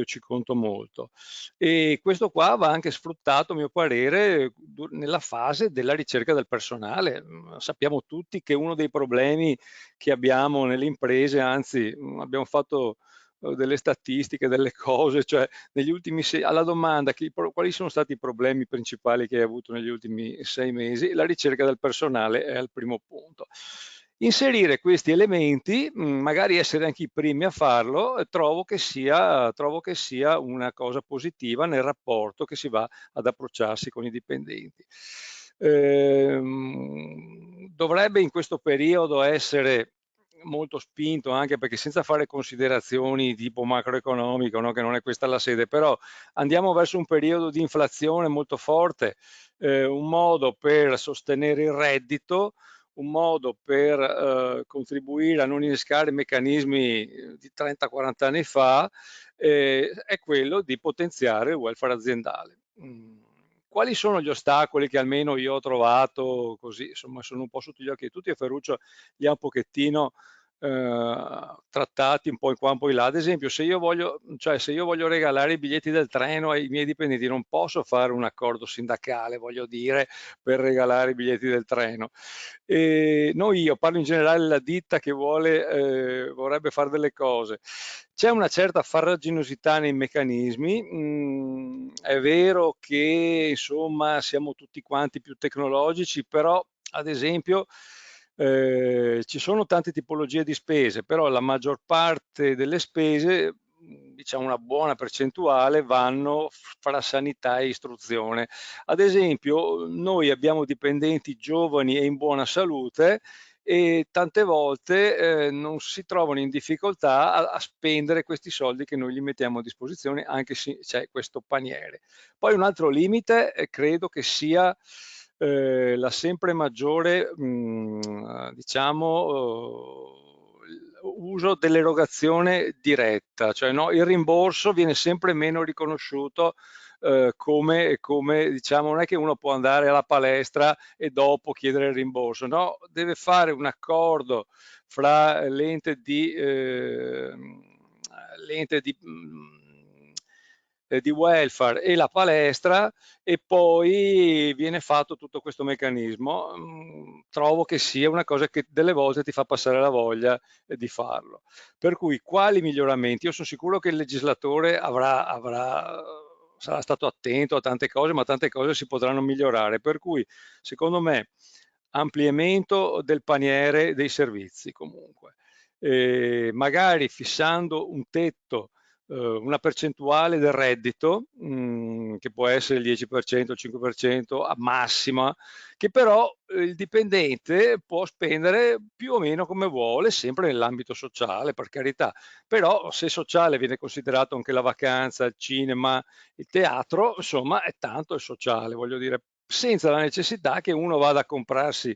ci conto molto. E questo qua va anche sfruttato, a mio parere, nella fase della ricerca del personale. Sappiamo tutti che uno dei problemi che abbiamo nelle imprese, anzi abbiamo fatto delle statistiche, delle cose, cioè negli ultimi alla domanda quali sono stati i problemi principali che hai avuto negli ultimi 6 mesi, la ricerca del personale è al primo punto. Inserire questi elementi, magari essere anche i primi a farlo, trovo che sia una cosa positiva nel rapporto che si va ad approcciarsi con i dipendenti. Dovrebbe in questo periodo essere molto spinto, anche perché senza fare considerazioni tipo macroeconomico, no? Che non è questa la sede, però andiamo verso un periodo di inflazione molto forte, un modo per sostenere il reddito, un modo per contribuire a non innescare meccanismi di 30-40 anni fa, è quello di potenziare il welfare aziendale. Quali sono gli ostacoli che almeno io ho trovato, così, insomma, sono un po' sotto gli occhi di tutti, e Ferruccio li ha un pochettino trattati un po' in qua un po' in là. Ad esempio, se io voglio regalare i biglietti del treno ai miei dipendenti, non posso fare un accordo sindacale, voglio dire, per regalare i biglietti del treno. Non io, parlo in generale della ditta che vorrebbe fare delle cose. C'è una certa farraginosità nei meccanismi, è vero che insomma siamo tutti quanti più tecnologici, però ad esempio ci sono tante tipologie di spese, però la maggior parte delle spese, diciamo una buona percentuale, vanno fra sanità e istruzione. Ad esempio, noi abbiamo dipendenti giovani e in buona salute e tante volte non si trovano in difficoltà a spendere questi soldi che noi gli mettiamo a disposizione, anche se c'è questo paniere. Poi un altro limite credo che sia la sempre maggiore, diciamo, uso dell'erogazione diretta, cioè no, il rimborso viene sempre meno riconosciuto come diciamo, non è che uno può andare alla palestra e dopo chiedere il rimborso, no, deve fare un accordo fra l'ente di welfare e la palestra, e poi viene fatto tutto questo meccanismo. Trovo che sia una cosa che delle volte ti fa passare la voglia di farlo. Per cui quali miglioramenti? Io sono sicuro che il legislatore sarà stato attento a tante cose, ma tante cose si potranno migliorare. Per cui, secondo me, ampliamento del paniere dei servizi comunque. Magari fissando un tetto, una percentuale del reddito, che può essere il 10%, il 5% a massima, che però il dipendente può spendere più o meno come vuole, sempre nell'ambito sociale, per carità. Però se sociale viene considerato anche la vacanza, il cinema, il teatro, insomma, è tanto il sociale, voglio dire, senza la necessità che uno vada a comprarsi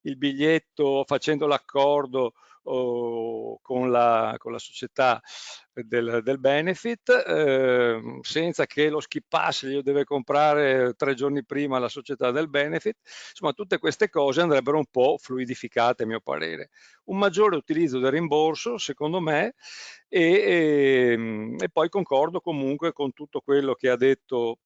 il biglietto facendo l'accordo con la società del benefit, senza che lo ski pass glielo deve comprare 3 giorni prima la società del benefit. Insomma, tutte queste cose andrebbero un po' fluidificate, a mio parere. Un maggiore utilizzo del rimborso, secondo me, e poi concordo comunque con tutto quello che ha detto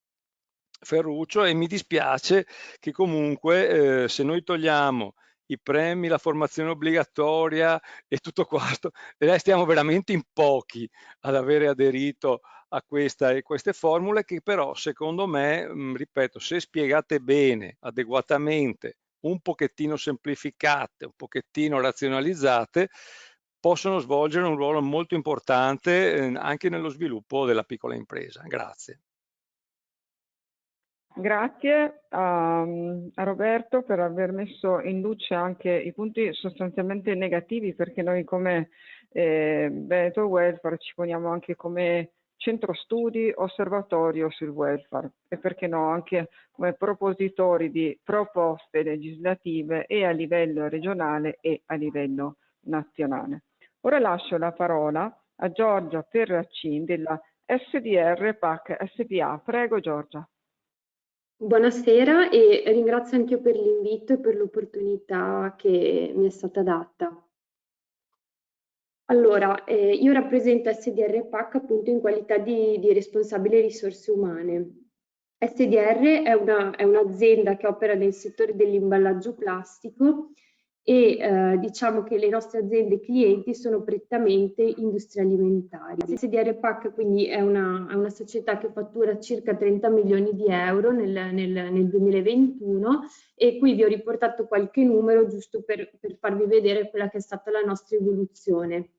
Ferruccio, e mi dispiace che comunque se noi togliamo i premi, la formazione obbligatoria e tutto questo, restiamo veramente in pochi ad avere aderito a queste formule, che però secondo me, ripeto, se spiegate bene, adeguatamente, un pochettino semplificate, un pochettino razionalizzate, possono svolgere un ruolo molto importante anche nello sviluppo della piccola impresa. Grazie. Grazie a Roberto per aver messo in luce anche i punti sostanzialmente negativi, perché noi come Veneto Welfare ci poniamo anche come centro studi osservatorio sul welfare, e perché no anche come propositori di proposte legislative e a livello regionale e a livello nazionale. Ora lascio la parola a Giorgia Ferracin della SDR PAC SPA. Prego Giorgia. Buonasera e ringrazio anche io per l'invito e per l'opportunità che mi è stata data. Allora, io rappresento SDR PAC appunto in qualità di responsabile risorse umane. SDR è un'azienda che opera nel settore dell'imballaggio plastico e diciamo che le nostre aziende clienti sono prettamente industrialimentari. SDR Pack quindi è una società che fattura circa 30 milioni di euro nel 2021 e qui vi ho riportato qualche numero giusto per farvi vedere quella che è stata la nostra evoluzione.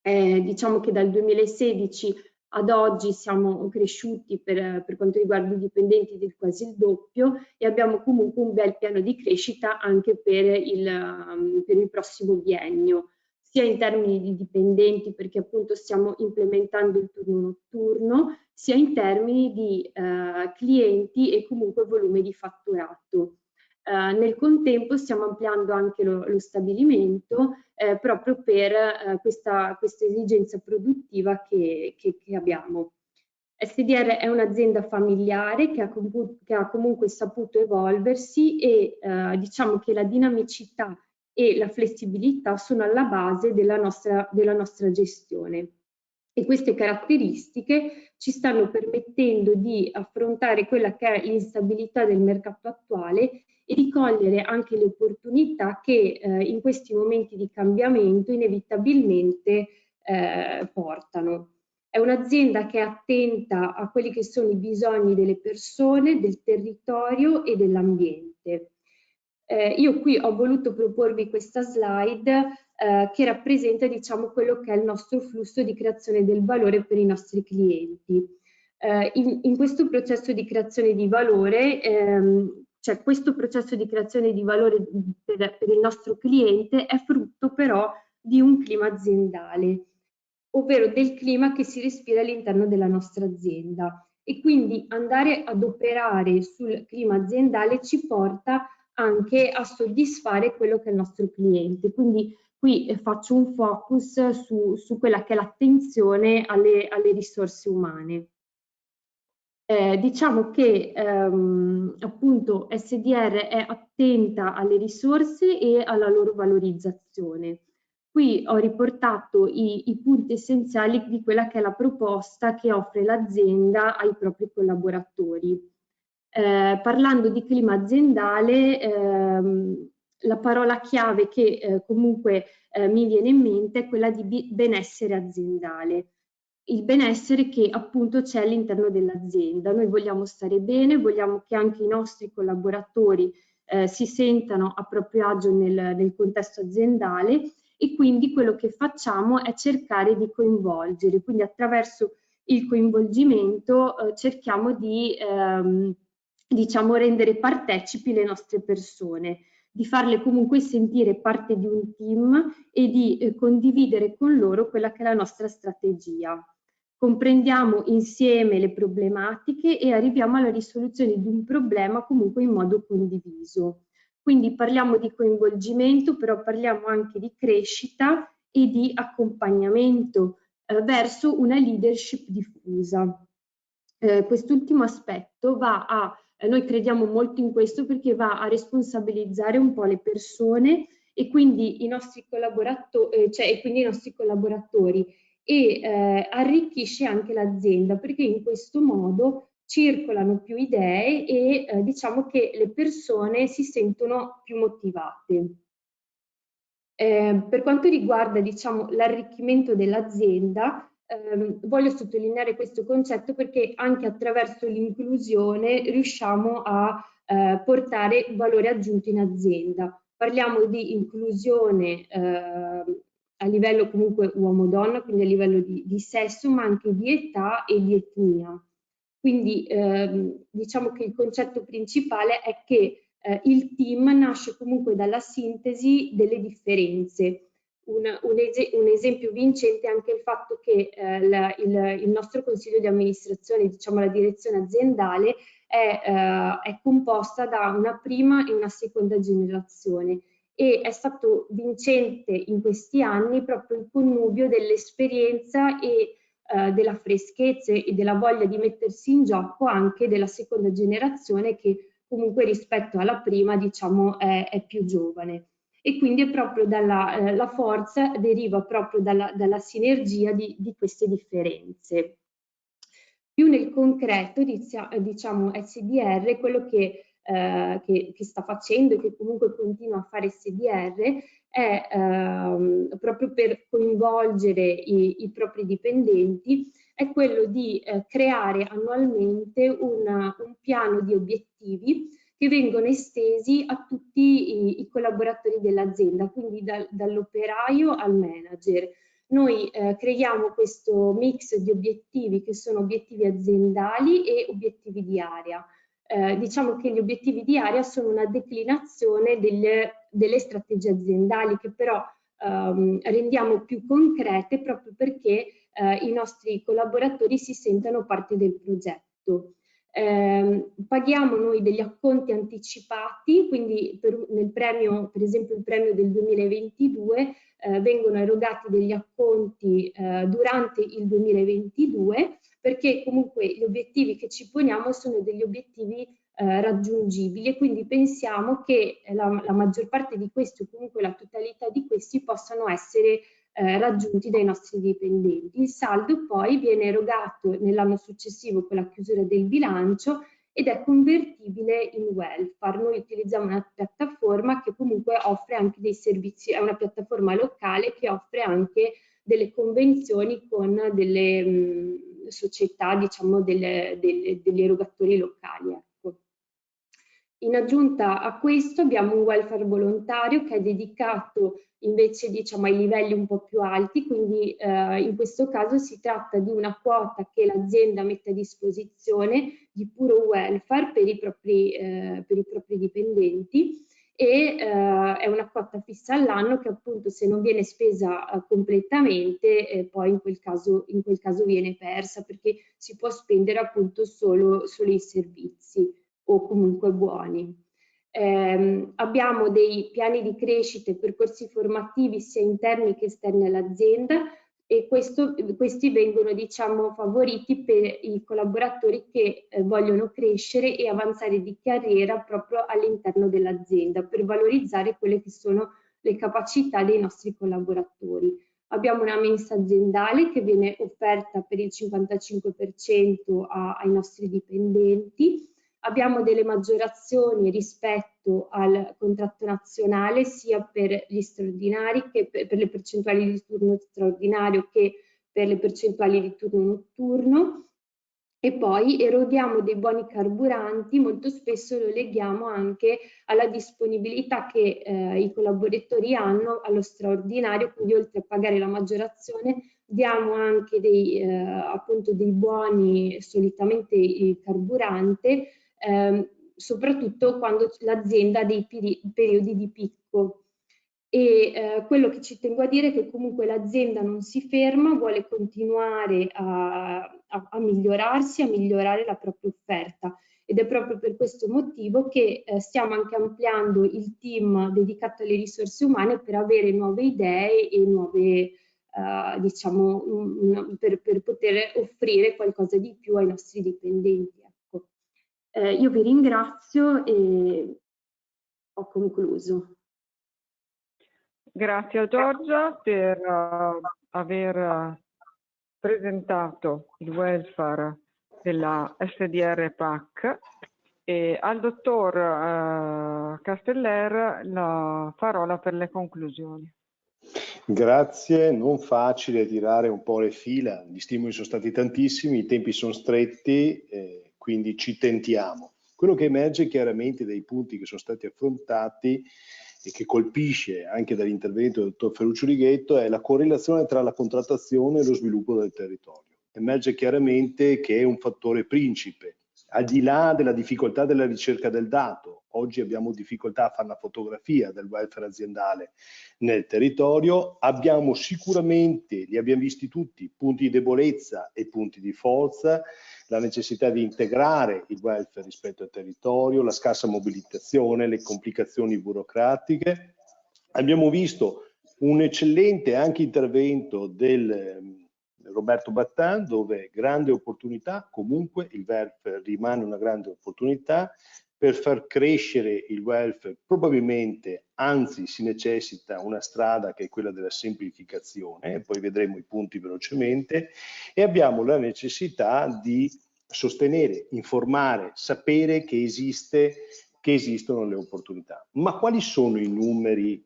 Diciamo che dal 2016 ad oggi siamo cresciuti per quanto riguarda i dipendenti del quasi il doppio e abbiamo comunque un bel piano di crescita anche per il prossimo biennio, sia in termini di dipendenti perché appunto stiamo implementando il turno notturno, sia in termini di clienti e comunque volume di fatturato. Nel contempo stiamo ampliando anche lo stabilimento proprio per questa esigenza produttiva che abbiamo. SDR è un'azienda familiare che ha comunque saputo evolversi e diciamo che la dinamicità e la flessibilità sono alla base della nostra gestione. E queste caratteristiche ci stanno permettendo di affrontare quella che è l'instabilità del mercato attuale e di cogliere anche le opportunità che in questi momenti di cambiamento inevitabilmente portano. È un'azienda che è attenta a quelli che sono i bisogni delle persone, del territorio e dell'ambiente. Io qui ho voluto proporvi questa slide che rappresenta diciamo quello che è il nostro flusso di creazione del valore per i nostri clienti. In questo processo di creazione di valore, cioè questo processo di creazione di valore per il nostro cliente è frutto però di un clima aziendale, ovvero del clima che si respira all'interno della nostra azienda e quindi andare ad operare sul clima aziendale ci porta anche a soddisfare quello che è il nostro cliente. Quindi qui faccio un focus su quella che è l'attenzione alle risorse umane. Diciamo che appunto SDR è attenta alle risorse e alla loro valorizzazione. Qui ho riportato i punti essenziali di quella che è la proposta che offre l'azienda ai propri collaboratori. Parlando di clima aziendale, la parola chiave che comunque mi viene in mente è quella di benessere aziendale. Il benessere che appunto c'è all'interno dell'azienda. Noi vogliamo stare bene, vogliamo che anche i nostri collaboratori si sentano a proprio agio nel contesto aziendale e quindi quello che facciamo è cercare di coinvolgere, quindi attraverso il coinvolgimento cerchiamo di diciamo rendere partecipi le nostre persone, di farle comunque sentire parte di un team e di condividere con loro quella che è la nostra strategia. Comprendiamo insieme le problematiche e arriviamo alla risoluzione di un problema comunque in modo condiviso. Quindi parliamo di coinvolgimento, però parliamo anche di crescita e di accompagnamento verso una leadership diffusa. Quest'ultimo aspetto va a noi crediamo molto in questo perché va a responsabilizzare un po' le persone e quindi i nostri collaboratori, e arricchisce anche l'azienda perché in questo modo circolano più idee e diciamo che le persone si sentono più motivate. Per quanto riguarda diciamo, l'arricchimento dell'azienda, voglio sottolineare questo concetto perché anche attraverso l'inclusione riusciamo a portare valore aggiunto in azienda. Parliamo di inclusione a livello comunque uomo-donna, quindi a livello di sesso, ma anche di età e di etnia. Quindi diciamo che il concetto principale è che il team nasce comunque dalla sintesi delle differenze. Un esempio vincente è anche il fatto che il nostro consiglio di amministrazione, diciamo la direzione aziendale, è composta da una prima e una seconda generazione e è stato vincente in questi anni proprio il connubio dell'esperienza e della freschezza e della voglia di mettersi in gioco anche della seconda generazione che comunque rispetto alla prima diciamo è più giovane. E quindi è proprio la forza deriva proprio dalla sinergia di queste differenze. Più nel concreto, diciamo SDR, quello che che sta facendo e che comunque continua a fare SDR è proprio per coinvolgere i propri dipendenti, è quello di creare annualmente un piano di obiettivi che vengono estesi a tutti i collaboratori dell'azienda, quindi dall'operaio al manager. Noi creiamo questo mix di obiettivi che sono obiettivi aziendali e obiettivi di area. Diciamo che gli obiettivi di area sono una declinazione delle strategie aziendali che però rendiamo più concrete proprio perché i nostri collaboratori si sentano parte del progetto. Paghiamo noi degli acconti anticipati, quindi nel premio, per esempio il premio del 2022, vengono erogati degli acconti durante il 2022 perché comunque gli obiettivi che ci poniamo sono degli obiettivi raggiungibili e quindi pensiamo che la maggior parte di questi o comunque la totalità di questi possano essere raggiunti dai nostri dipendenti. Il saldo poi viene erogato nell'anno successivo con la chiusura del bilancio ed è convertibile in welfare. Noi utilizziamo una piattaforma che comunque offre anche dei servizi, è una piattaforma locale che offre anche delle convenzioni con delle società, diciamo, degli erogatori locali. Ecco. In aggiunta a questo abbiamo un welfare volontario che è dedicato invece, diciamo, ai livelli un po' più alti, quindi in questo caso si tratta di una quota che l'azienda mette a disposizione di puro welfare per i propri dipendenti e è una quota fissa all'anno che appunto se non viene spesa completamente poi in quel caso viene persa perché si può spendere appunto solo i servizi o comunque buoni. Abbiamo dei piani di crescita e percorsi formativi sia interni che esterni all'azienda e questi vengono, diciamo, favoriti per i collaboratori che vogliono crescere e avanzare di carriera proprio all'interno dell'azienda per valorizzare quelle che sono le capacità dei nostri collaboratori. Abbiamo una mensa aziendale che viene offerta per il 55% ai nostri dipendenti. Abbiamo delle maggiorazioni rispetto al contratto nazionale sia per gli straordinari che per le percentuali di turno straordinario che per le percentuali di turno notturno e poi eroghiamo dei buoni carburanti, molto spesso lo leghiamo anche alla disponibilità che i collaboratori hanno allo straordinario, quindi oltre a pagare la maggiorazione diamo anche appunto dei buoni, solitamente il carburante, soprattutto quando l'azienda ha dei periodi di picco. E quello che ci tengo a dire è che comunque l'azienda non si ferma, vuole continuare a migliorarsi, a migliorare la propria offerta ed è proprio per questo motivo che stiamo anche ampliando il team dedicato alle risorse umane per avere nuove idee e nuove diciamo per poter offrire qualcosa di più ai nostri dipendenti. Ecco. Io vi ringrazio e ho concluso. Grazie a Giorgia per aver presentato il welfare della SDR PAC e al dottor Casteller la parola per le conclusioni. Grazie, non facile tirare un po' le fila, gli stimoli sono stati tantissimi, i tempi sono stretti, quindi ci tentiamo. Quello che emerge chiaramente dai punti che sono stati affrontati e che colpisce anche dall'intervento del dottor Ferruccio Righetto è la correlazione tra la contrattazione e lo sviluppo del territorio. Emerge chiaramente che è un fattore principe, al di là della difficoltà della ricerca del dato. Oggi abbiamo difficoltà a fare una fotografia del welfare aziendale nel territorio, abbiamo sicuramente, li abbiamo visti tutti, punti di debolezza e punti di forza, la necessità di integrare il welfare rispetto al territorio, la scarsa mobilitazione, le complicazioni burocratiche. Abbiamo visto un eccellente anche intervento del Roberto Battan, dove grande opportunità, comunque il welfare rimane una grande opportunità per far crescere il welfare, probabilmente, anzi si necessita una strada che è quella della semplificazione, poi vedremo i punti velocemente, e abbiamo la necessità di sostenere, informare, sapere che esiste che esistono le opportunità. Ma quali sono i numeri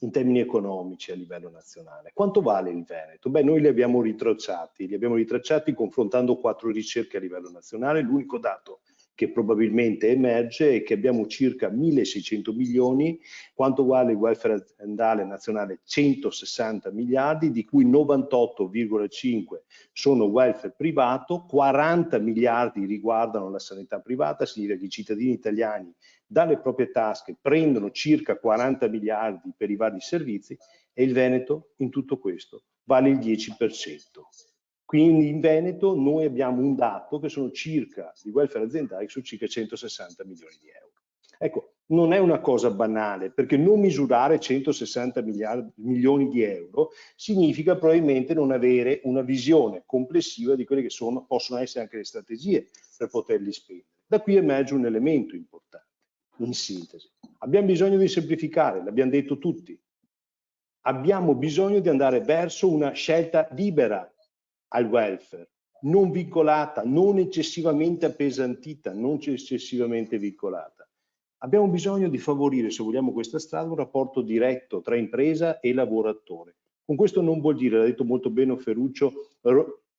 in termini economici a livello nazionale? Quanto vale il Veneto? Beh, noi li abbiamo ritracciati confrontando 4 ricerche a livello nazionale. L'unico dato che probabilmente emerge è che abbiamo circa 1.600 milioni, quanto vale il welfare aziendale nazionale 160 miliardi, di cui 98,5 sono welfare privato, 40 miliardi riguardano la sanità privata, significa che i cittadini italiani dalle proprie tasche prendono circa 40 miliardi per i vari servizi e il Veneto in tutto questo vale il 10%. Quindi in Veneto noi abbiamo un dato che sono circa di welfare aziendale su circa 160 milioni di euro. Ecco, non è una cosa banale, perché non misurare 160 milioni di euro significa probabilmente non avere una visione complessiva di quelle che possono essere anche le strategie per poterli spendere. Da qui emerge un elemento importante. In sintesi, abbiamo bisogno di semplificare, l'abbiamo detto tutti. Abbiamo bisogno di andare verso una scelta libera al welfare, non vincolata, non eccessivamente appesantita, non eccessivamente vincolata. Abbiamo bisogno di favorire, se vogliamo questa strada, un rapporto diretto tra impresa e lavoratore. Con questo non vuol dire, l'ha detto molto bene Ferruccio,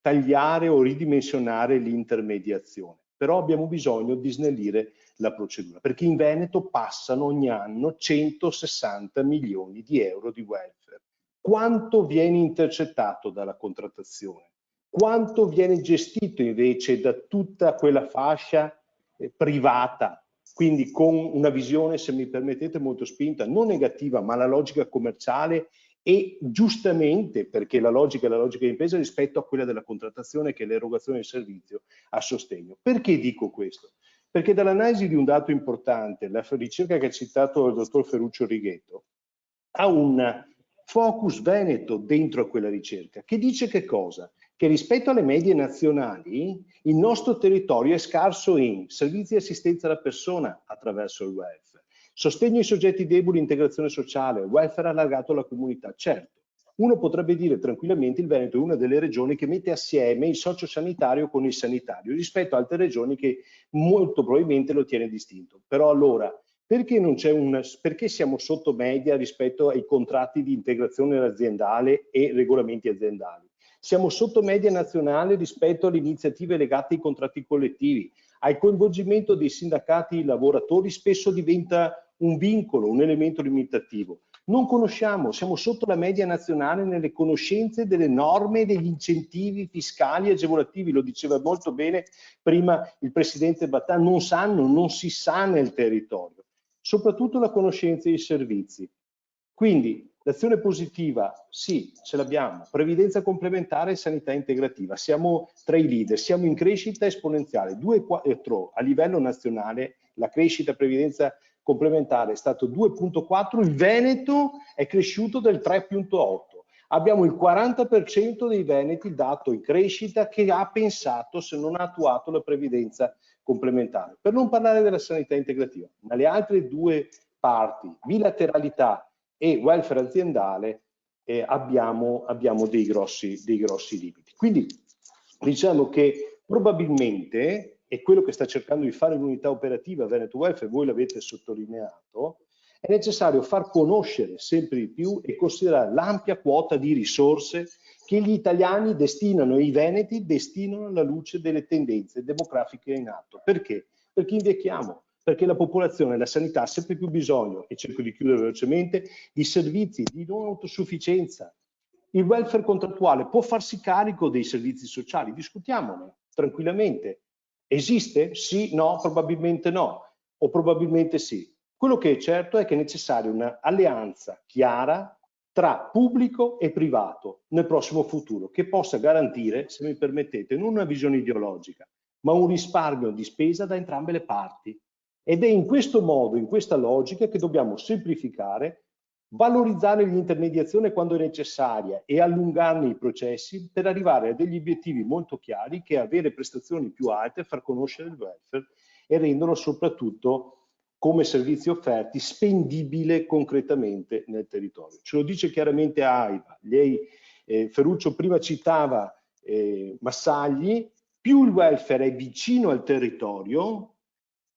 tagliare o ridimensionare l'intermediazione, però abbiamo bisogno di snellire la procedura, perché in Veneto passano ogni anno 160 milioni di euro di welfare. Quanto viene intercettato dalla contrattazione? Quanto viene gestito invece da tutta quella fascia privata, quindi con una visione, se mi permettete, molto spinta, non negativa, ma la logica commerciale e giustamente perché la logica è la logica di impresa rispetto a quella della contrattazione che è l'erogazione del servizio a sostegno. Perché dico questo? Perché dall'analisi di un dato importante, la ricerca che ha citato il dottor Ferruccio Righetto, ha un focus veneto dentro a quella ricerca che dice che cosa? Che rispetto alle medie nazionali il nostro territorio è scarso in servizi di assistenza alla persona attraverso il welfare, sostegno ai soggetti deboli, integrazione sociale, welfare allargato alla comunità. Certo, uno potrebbe dire tranquillamente il Veneto è una delle regioni che mette assieme il sociosanitario con il sanitario rispetto a altre regioni che molto probabilmente lo tiene distinto. Però allora, perché siamo sotto media rispetto ai contratti di integrazione aziendale e regolamenti aziendali? Siamo sotto media nazionale rispetto alle iniziative legate ai contratti collettivi, al coinvolgimento dei sindacati lavoratori spesso diventa un vincolo, un elemento limitativo. Non conosciamo, siamo sotto la media nazionale nelle conoscenze delle norme e degli incentivi fiscali e agevolativi, lo diceva molto bene prima il presidente Battà, non si sa nel territorio, soprattutto la conoscenza dei servizi. Quindi l'azione positiva, sì, ce l'abbiamo, previdenza complementare e sanità integrativa, siamo tra i leader, siamo in crescita esponenziale, 2,4 a livello nazionale, la crescita previdenza complementare è stato 2,4, il Veneto è cresciuto del 3,8. Abbiamo il 40% dei veneti dato in crescita che ha pensato, se non ha attuato, la previdenza complementare. Per non parlare della sanità integrativa, ma le altre due parti, bilateralità e welfare aziendale, abbiamo dei grossi limiti. Quindi diciamo che probabilmente, è quello che sta cercando di fare l'unità operativa Veneto Welfare, voi l'avete sottolineato, è necessario far conoscere sempre di più e considerare l'ampia quota di risorse che gli italiani destinano e i veneti destinano alla luce delle tendenze demografiche in atto. Perché? Perché invecchiamo, perché la popolazione e la sanità ha sempre più bisogno, e cerco di chiudere velocemente, di servizi di non autosufficienza. Il welfare contrattuale può farsi carico dei servizi sociali, discutiamone tranquillamente. Esiste? Sì, no, probabilmente no, o probabilmente sì. Quello che è certo è che è necessaria un'alleanza chiara tra pubblico e privato nel prossimo futuro, che possa garantire, se mi permettete, non una visione ideologica, ma un risparmio di spesa da entrambe le parti. Ed è in questo modo, in questa logica, che dobbiamo semplificare, valorizzare l'intermediazione quando è necessaria e allungarne i processi per arrivare a degli obiettivi molto chiari, che è avere prestazioni più alte, far conoscere il welfare e renderlo soprattutto come servizi offerti spendibile concretamente nel territorio. Ce lo dice chiaramente AIVA. Lei, Ferruccio, prima citava Massagli, più il welfare è vicino al territorio,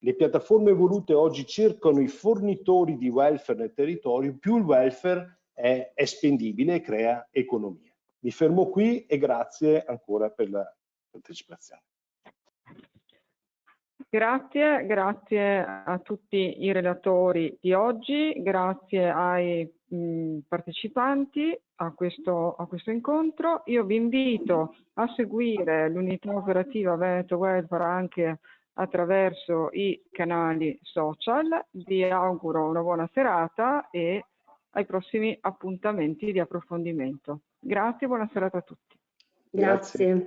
le piattaforme evolute oggi cercano i fornitori di welfare nel territorio, più il welfare è spendibile e crea economia. Mi fermo qui e grazie ancora per la partecipazione. Grazie a tutti i relatori di oggi, grazie ai partecipanti a questo incontro. Io vi invito a seguire l'unità operativa Veneto Welfare anche attraverso i canali social. Vi auguro una buona serata e ai prossimi appuntamenti di approfondimento. Grazie e buona serata a tutti. Grazie.